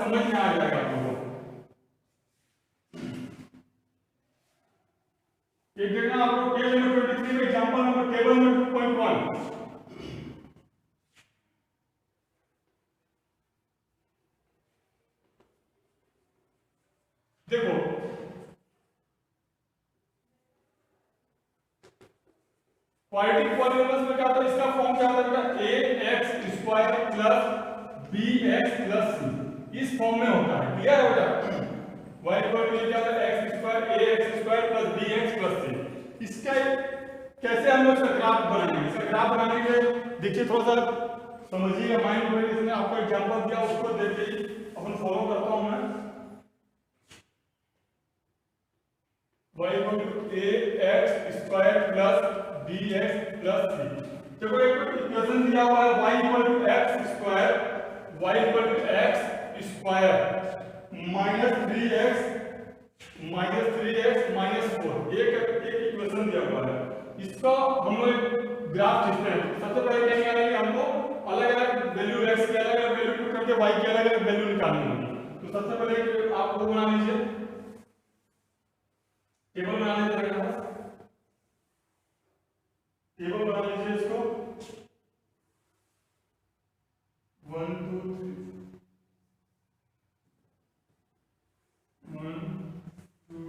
समझ में आ जाएगा आप लोगों को। एक देखना आप लोग पेज नंबर 23 में एग्जांपल नंबर टेबल नंबर 2.1 देखो क्वाड्रेटिक पॉलीनोमियल्स में क्या होता है, इसका फॉर्म क्या होता है, ax square plus bx plus c, इस फॉर्म में होता है। क्लियर हो जाता है। y इक्वल टू क्या होता है, x square ax square plus bx plus c। इसका कैसे हम लोग इसका ग्राफ बनाएंगे, इसका ग्राफ बनाने के लिए देखिए थोड़ा सा समझिएगा, माइंड में इसने आपको एग्जांपल दिया उसको देख के अपन फॉलो करता हूं मैं। y equal to ax square plus bx plus c। देखो एक इक्वेशन दिया हुआ है y equal to x square, y equal to x square minus 3x minus 4, एक इक्वेशन दिया हुआ है। इसका हम लोग ग्राफ खींचते हैं। सबसे पहले क्या निकालेंगे, हमको अलग अलग वैल्यू x की अलग अलग वैल्यू पुट करके y की अलग अलग वैल्यू निकालनी होगी। तो सबसे पहले आप वो बना लीजिए, टेबल बना लीजिए, टेबल बना लीजिए इसको 1 2 3 1 2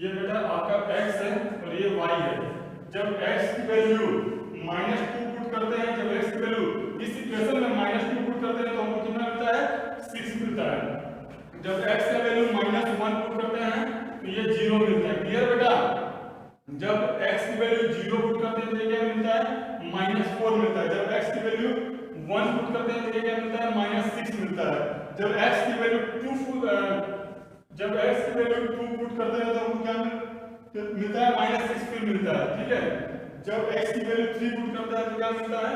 ये बेटा आपका x है और ये y है। जब x की वैल्यू -2 पुट करते हैं, जब x की वैल्यू इस इक्वेशन में -2 पुट करते हैं तो हमको कितना मिलता है, 6 मिलता है। जब x का वैल्यू -1 पुट करते हैं तो ये 0 मिलता है। क्लियर बेटा। जब x की वैल्यू 0 पुट करते हैं तो ये क्या मिलता है, -4 मिलता है। जब x की वैल्यू 1 पुट करते हैं तो ये क्या मिलता है, -6 मिलता है। जब x की वैल्यू 2 पुट करते हैं तो हमको क्या मिलता है, -6 फिर मिलता है। ठीक है। जब x की वैल्यू 3 पुट करता है तो क्या मिलता है,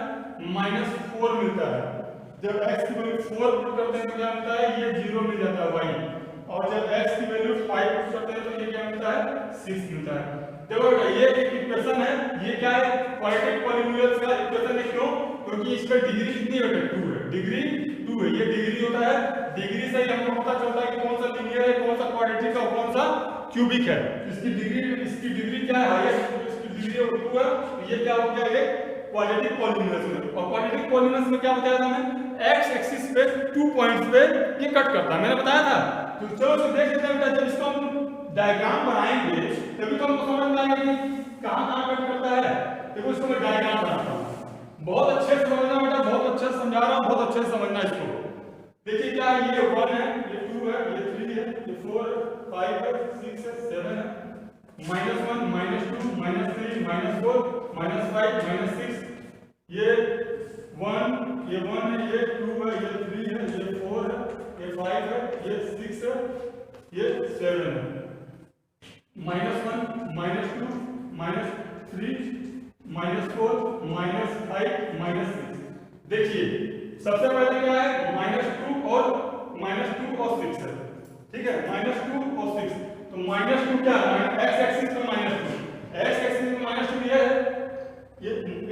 -4 मिलता है। जब x की वैल्यू 4 पुट करते हैं तो क्या मिलता है, ये 0 मिल जाता है y। और जब x की वैल्यू 5 पुट करते हैं तो ये क्या मिलता है, 6 मिलता है। देखो ये एक इक्वेशन है, ये क्या है, क्वाड्रेटिक पॉलीनोमियल्स का इक्वेशन है। क्यों, क्योंकि इसका डिग्री कितनी है बेटा, 2 है। डिग्री 2 है, ये डिग्री होता है। डिग्री से ही हमको पता चलता है कि कौन सा लीनियर है, कौन सा क्वाड्रेटिक है और कौन सा क्यूबिक है। इसकी डिग्री क्या है, हाईएस्ट इसकी डिग्री 2 है। तो ये क्या हो गया, एक क्वाड्रेटिक पॉलीनोमियल्स में। और क्वाड्रेटिक पॉलीनोमियल्स में क्या बताया था मैंने, x एक्सिस पे 2 पॉइंट्स पे ये कट करता है, मैंने बताया था। तो चलो इसे देख लेते हैं बेटा। जब इसको हम डायग्राम बनाएंगे तभी तो हमको समझ में आएगा कि कहां कट करता है। देखो इसको मैं डायग्राम बनाता हूं, बहुत अच्छे से समझना बेटा, बहुत अच्छे से समझा रहा हूं, बहुत अच्छे से समझना इसको। देखिए क्या है, ये 1 है, ये 2 है, ये 3 है, ये 4 है, 5 है, 6 है, 7 है, -1 -2 -3 -4 -5 -6, ये 1 है, ये 2 है, ये 3 है, ये 4 है, ये 5 है, ये 6 है, ये 7 है। -1 -2 -3 -4 -5 -6। देखिए सबसे पहले क्या है, -2 और 6 है। ठीक है, -2 और 6। तो -2 क्या है, x एक्सिस में -2, x एक्सिस में -2 ये है, ये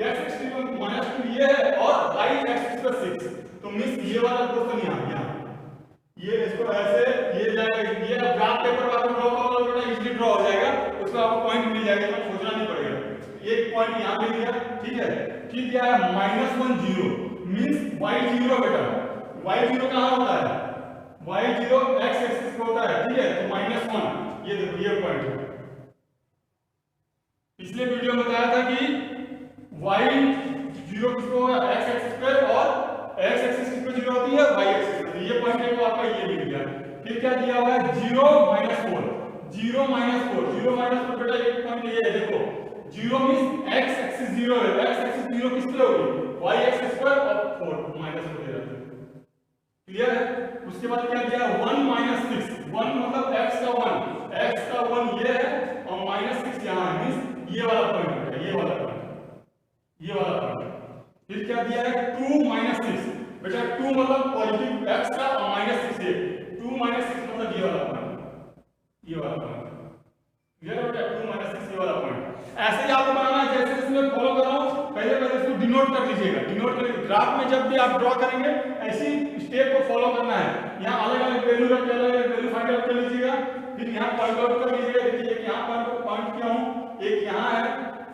x एक्सिस में -2 ये है, और y एक्सिस पे 6। तो मिस ये वाला क्वेश्चन यहाँ ये इसको ऐसे ये जाएगा, ये ग्राफ पेपर पर आपको ड्रॉ करोगे तो इजीली ड्रॉ हो जाएगा, उसमें आपको पॉइंट मिल जाएगा, तो खोजना नहीं पड़ेगा। एक पॉइंट यहाँ मिल गया। ठीक है, ठीक क्या है, -1 0 मींस y0 बेटा, y0 कहाँ होता है, y0 x एक्सिस पे होता है। ठीक है, तो -1 ये देखो ये पॉइंट। पिछले वीडियो में बताया था कि y0 किसको होगा, x एक्सिस पे, और x एक्सिस किस पे 0 होती है, y एक्सिस पे। तो ये पॉइंट को आपका ये मिल गया। फिर क्या दिया हुआ है, 0 -4 0 -4 बेटा एक पॉइंट ये है। देखो 0 मींस x एक्सिस 0 है, x एक्सिस 0 किस पे होगी, y एक्सिस पर, और 4 -4 दे रहा है। क्लियर है। उसके बाद क्या दिया, 1 -6 1 मतलब x का 1 ये है, और -6 यहाँ है, मींस ये वाला पॉइंट है, ये वाला पॉइंट। फिर क्या दिया है, 2 -6 बेटा, 2 मतलब पॉजिटिव x का, और -6 ये 2 -6 मतलब ये वाला पॉइंट। क्लियर है बेटा, 2 -6 ये वाला पॉइंट। ऐसे ही आपको बनाना है जैसे इसमें फॉलो कर रहा हूं, लीजिएगा, डिनोट कर लीजिए। ग्राफ में जब भी आप ड्रॉ करेंगे ऐसी स्टेप को फॉलो करना है। यहाँ अलग अलग वैल्यू रख के अलग अलग वैल्यू फाइंड आउट कर लीजिएगा, फिर यहाँ पॉइंट आउट कर लीजिएगा। देखिए एक यहाँ पॉइंट किया हूँ, एक यहाँ है,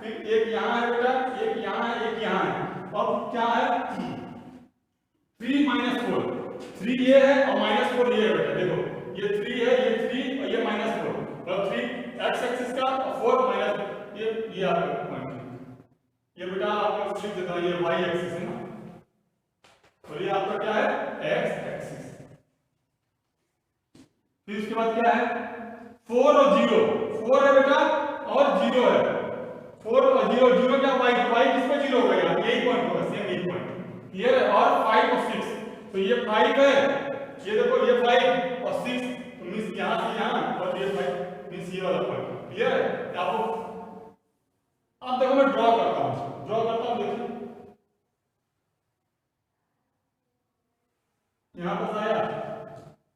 फिर एक यहाँ है बेटा, एक यहाँ है, एक यहाँ है। अब क्या है 3 माइनस 4, 3 ये है और माइनस 4 ये है बेटा। देखो ये 3 है, ये 3 और ये माइनस 4, और 3 एक्स एक्सिस का और 4 माइनस ये आपका पॉइंट, ये बेटा आपको लिख देता हूं, ये वाई एक्सिस है ना, और ये आपका क्या है एक्स एक्सिस। फिर उसके बाद क्या है 4 और 0, 4 है बेटा और 0 है, 4 और 0, 0 क्या वाई, वाई किस पे 0 होगा, यही पॉइंट होगा, सेम यही पॉइंट, क्लियर है। और 5 और 6, तो ये 5 है, ये देखो ये 5 और 6, तो मींस यहां से यहां, और ये 5 मींस ये वाला पॉइंट, क्लियर है। आपको अब देखो मैं ड्रॉ करता हूं, देखिए यहां पर आया,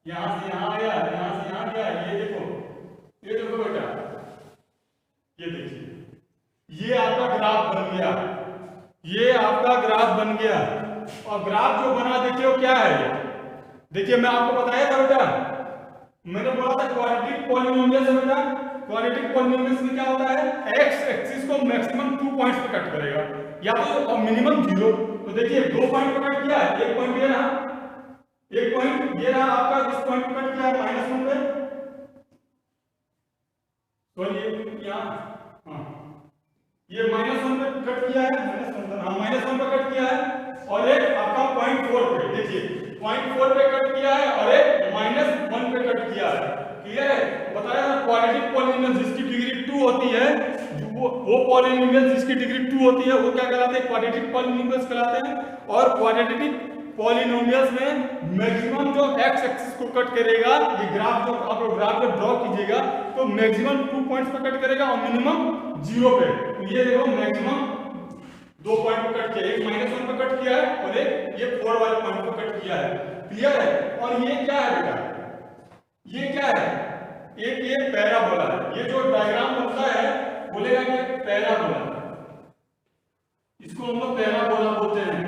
यहां से यहां आया, यहां से यहां गया, ये देखो बेटा, ये देखिए ये आपका ग्राफ बन गया, ये आपका ग्राफ बन गया। और ग्राफ जो बना देखिए वो क्या है, देखिए मैं आपको बताया था बेटा, मैंने बोला था क्वाड्रेटिक पॉलिनोमियल्स है बेटा। क्वाड्रेटिक पॉलिनोमियल्स में क्या होता है, एक्स एक्सिस को मैक्सिमम 2 पॉइंट्स पे कट करेगा या तो मिनिमम 0। तो देखिए 2 पॉइंट पे कट किया है, एक पॉइंट ये रहा, एक पॉइंट ये रहा आपका, इस पॉइंट पे कट किया है -1 पे, तो ये यहाँ हाँ ये -1 पे कट किया है, -1 पे कट किया है, और एक आपका 0.4 पे, देखिए 0.4 पे कट किया है, और एक -1 पे कट किया है, क्लियर है। बताया ना क्वाड्रेटिक पॉलिनोमियल जिसकी डिग्री 2 होती है, वो पॉलिनोमियल जिसकी डिग्री 2 होती है वो क्या कहलाते हैं, क्वाड्रेटिक पॉलिनोमियल्स कहलाते हैं। और क्वाड्रेटिक पॉलिनोमियल्स में मैक्सिमम जो एक्स एक्सिस को कट करेगा, ये ग्राफ जो आप लोग ग्राफ में ड्रॉ कीजिएगा तो मैक्सिमम 2 पॉइंट्स पे कट करेगा और मिनिमम 0 पे। तो ये देखो मैक्सिमम 2 पॉइंट पे कट किया, एक -1 पे कट किया है और एक ये 4 वाले पॉइंट पे कट किया है, क्लियर है। और ये क्या है बेटा, ये क्या है, एक ये पैराबोला है, ये जो डायग्राम बनता है बोलेगा कि पैराबोला, इसको हम लोग पैराबोला बोलते हैं,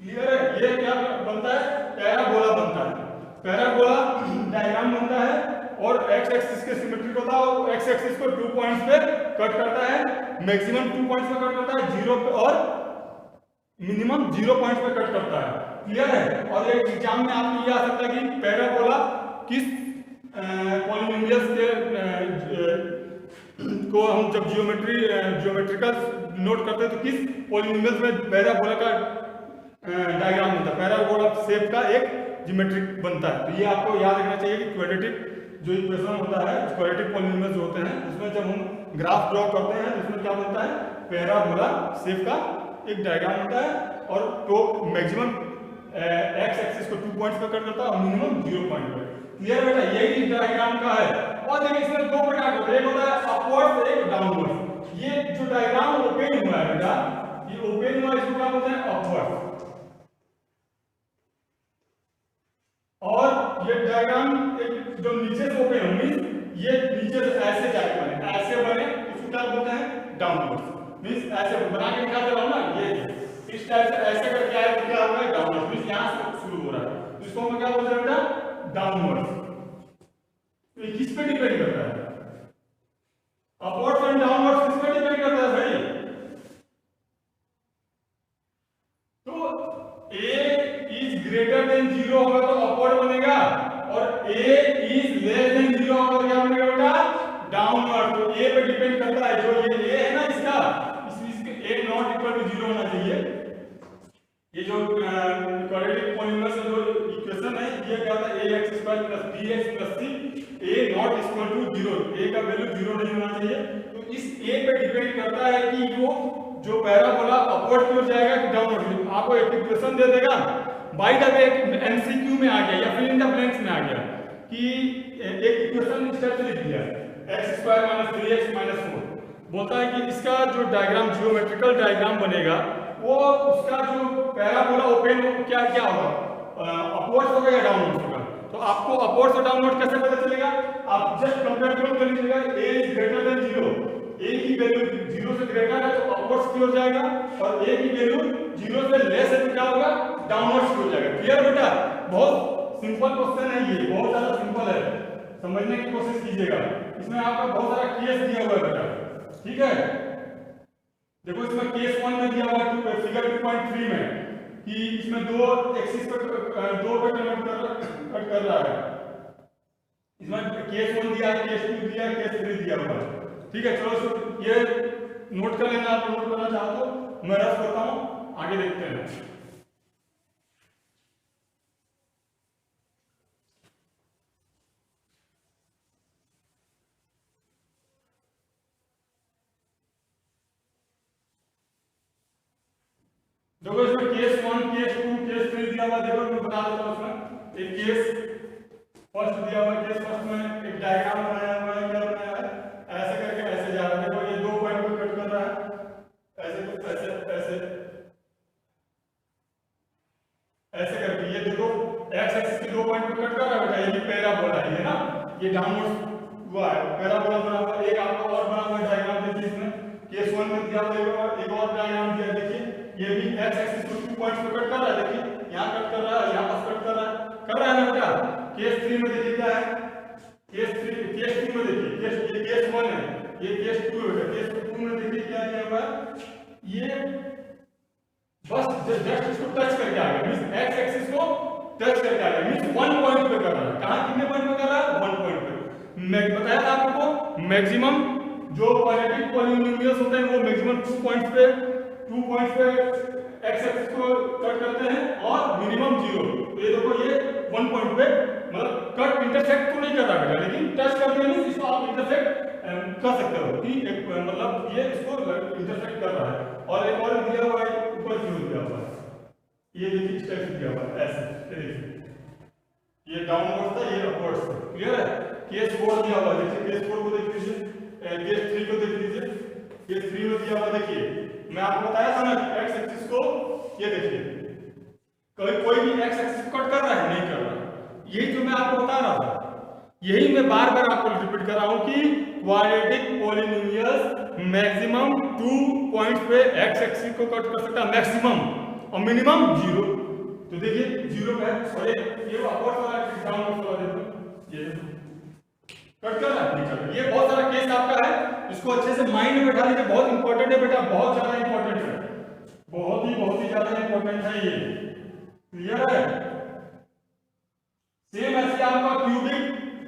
क्लियर है। ये क्या बनता है, पैराबोला बनता है, पैराबोला डायग्राम बनता है और एक्स एक्सिस के सिमेट्रिक होता है, और एक्स एक्सिस को 2 पॉइंट्स पे कट करता है, मैक्सिमम 2 पॉइंट्स पे कट करता है, 0 पे और मिनिमम 0 पॉइंट पे कट करता है, क्लियर है। और एक एग्जाम में आपको ये आ सकता है कि पैराबोला किस पॉलिनोमियल्स के को हम जब ज्योमेट्रिकल नोट करते हैं तो किस पॉलिनोमियल्स में पैराबोला का डायग्राम बनता है, पैराबोला शेप का एक ज्योमेट्रिक बनता है। तो ये आपको याद रखना चाहिए कि क्वाड्रेटिक जो इक्वेशन होता है, क्वाड्रेटिक पॉलिनोमियल्स जो होते हैं उसमें जब हम ग्राफ ड्रॉ करते हैं तो उसमें क्या बनता है, पैराबोला शेप का एक डायग्राम बनता है, और तो मैक्सिमम एक्स एक्सिस को 2 पॉइंट्स पे कट करता है और मिनिमम 0 पॉइंट पे, क्लियर बेटा। यही डायग्राम का है। और देखिए इसमें 2 प्रकार के, एक होता है अपवर्ड, एक डाउनवर्ड। ये जो डायग्राम ओपन हुआ है बेटा, ये ओपन हुआ, इसको क्या बोलते हैं अपवर्ड। और ये डायग्राम एक जो नीचे से ओपन होगी, ये नीचे से ऐसे जाके बने, ऐसे बने, इसको क्या बोलते हैं डाउनवर्ड। मींस ऐसे बना के दिखा दे रहा हूं ना, ये इस टाइप से ऐसे करके आए तो क्या होगा डाउनवर्ड, मींस यहां से शुरू हो रहा है, इसको हम क्या बोलते हैं बेटा डाउनवर्ड। तो ये किस पे डिपेंड करता है, अपवर्ड एंड डाउनवर्ड किस पे डिपेंड करता है भाई। तो a इज ग्रेटर देन 0 होगा तो अपवर्ड बनेगा, और a इज लेस देन 0 होगा तो क्या बनेगा बेटा डाउनवर्ड। तो a पे डिपेंड करता है, जो ये a है ना इसका, इसमें a नॉट इक्वल टू 0 होना चाहिए। ये जो क्वाड्रेटिक पॉलिनोमियल का जो इक्वेशन है, ये क्या होता है ax² + bx + c, a not equal to 0, a का वैल्यू 0 नहीं होना चाहिए। तो इस a पे डिपेंड करता है कि वो जो पैराबोला अपवर्ड की ओर जाएगा कि डाउनवर्ड। आपको एक इक्वेशन दे देगा, बाय द वे एमसीक्यू में आ गया या फिर इन द ब्लैंक्स में आ गया कि एक इक्वेशन इस टाइप से लिख दिया x² - 3x - 4, बोलता है कि इसका जो डायग्राम जियोमेट्रिकल डायग्राम बनेगा वो उसका जो पैराबोला ओपन क्या क्या होगा, अपवर्ड्स होगा या डाउनवर्ड्स होगा। तो आपको अपवर्ड्स और डाउनवर्ड कैसे पता चलेगा, आप जस्ट कंपेयर कर लीजिएगा, a इज ग्रेटर देन 0, ए की वैल्यू 0 से ग्रेटर है तो अपवर्ड्स की ओर जाएगा, और ए की वैल्यू 0 से लेस है तो क्या होगा, डाउनवर्ड्स की ओर जाएगा। क्लियर बेटा? बहुत सिंपल क्वेश्चन है ये, बहुत ज्यादा सिंपल है, समझने की कोशिश कीजिएगा। इसमें आपका बहुत सारा केस दिया हुआ है बेटा, ठीक है? देखो इसमें केस 1 में दिया हुआ है फिगर 2.3 में कि इसमें दो एक्सिस पे दो पे कट कर रहा है। इसमें केस 1 दिया है, केस 2 दिया है, केस 3 दिया हुआ है, ठीक है? चलो ये नोट कर लेना, आप नोट करना चाहो तो मैं रफ करता हूं, आगे देखते हैं। देखो इसमें केस 1, केस 2, केस 3 दिया हुआ, देखो मैं बता देता हूं। इसमें एक केस फर्स्ट दिया हुआ है, केस फर्स्ट में एक डायग्राम बनाया हुआ है, क्या बनाया है, ऐसे करके ऐसे जा रहा है। देखो ये दो पॉइंट पे कट कर रहा है, ऐसे कुछ ऐसे ऐसे ऐसे करके, ये देखो एक्स एक्सिस के दो पॉइंट पे कट कर रहा है बेटा, ये भी पैराबोला है ना, ये डाउनवर्ड हुआ है, पैराबोला बना हुआ है। एक आपको और बना हुआ डायग्राम देखिए, इसमें केस 1 में दिया हुआ एक और डायग्राम दिया, देखिए ये भी एक्स एक्सिस को 2 पॉइंट्स पे कट कर रहा है, देखिए यहां कट कर रहा है, यहां पास कट कर रहा है ना बेटा। केस 3 में देखिए क्या है, केस 2 में देखिए, ये केस 1 है, ये केस 2 है। केस 2 में देखिए क्या दिया हुआ है, ये बस जस्ट इसको टच करके आ गया, मींस एक्स एक्सिस को टच करके आ गया, मींस 1 पॉइंट पे कर रहा है। कहां कितने पॉइंट पे कर रहा है, 1 पॉइंट पे। मैं बताया था आपको मैक्सिमम जो क्वाड्रेटिक पॉलिनोमियल्स होते हैं वो मैक्सिमम 2 पॉइंट्स पे एक्स एक्सिस को कट करते हैं, और मिनिमम 0। तो ये देखो ये 1 पॉइंट पे मतलब कट इंटरसेक्ट तो नहीं कर रहा बेटा, लेकिन टच करते हैं, इसको आप इंटरसेक्ट कर सकते हो कि एक मतलब ये इसको इंटरसेक्ट कर रहा है। और एक और दिया हुआ है, ऊपर की ओर दिया हुआ है, ये देखिए इस टाइप से दिया हुआ है, ऐसे देखिए ये डाउनवर्ड था, ये अपवर्ड था। क्लियर है? केस 4 दिया हुआ है, देखिए केस 4 को देख लीजिए, केस 3 को देख लीजिए। केस 3 में दिया हुआ, देखिए मैं आपको बताया था ना कि एक्स एक्सिस को, ये देखिए कोई भी एक्स एक्सिस कट कर रहा है, नहीं कर रहा है, यही जो मैं आपको बता रहा था, यही मैं बार बार आपको रिपीट कर रहा हूं कि क्वाड्रेटिक पॉलिनोमियल्स मैक्सिमम 2 पॉइंट्स पे एक्स एक्सिस को कट कर सकता है, मैक्सिमम, और मिनिमम 0। तो देखिए 0 पे सॉरी ये अपवर्ड वाला डाउनवर्ड वाला देखो, ये कट कर रहा है, नहीं कर रहा। ये बहुत सारा केस आपका है, इसको अच्छे से माइंड में बैठा लीजिए, बहुत इंपॉर्टेंट है बेटा, बहुत ज्यादा इंपॉर्टेंट है, बहुत ही ज्यादा इंपॉर्टेंट है ये। क्लियर है? सेम ऐसे आपका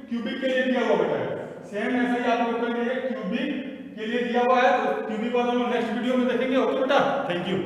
क्यूबिक के लिए दिया हुआ बेटा, सेम ऐसे ही आप लोग के लिए क्यूबिक के लिए दिया हुआ है, तो क्यूबिक वाला हम नेक्स्ट वीडियो में देखेंगे। ओके बेटा, थैंक यू।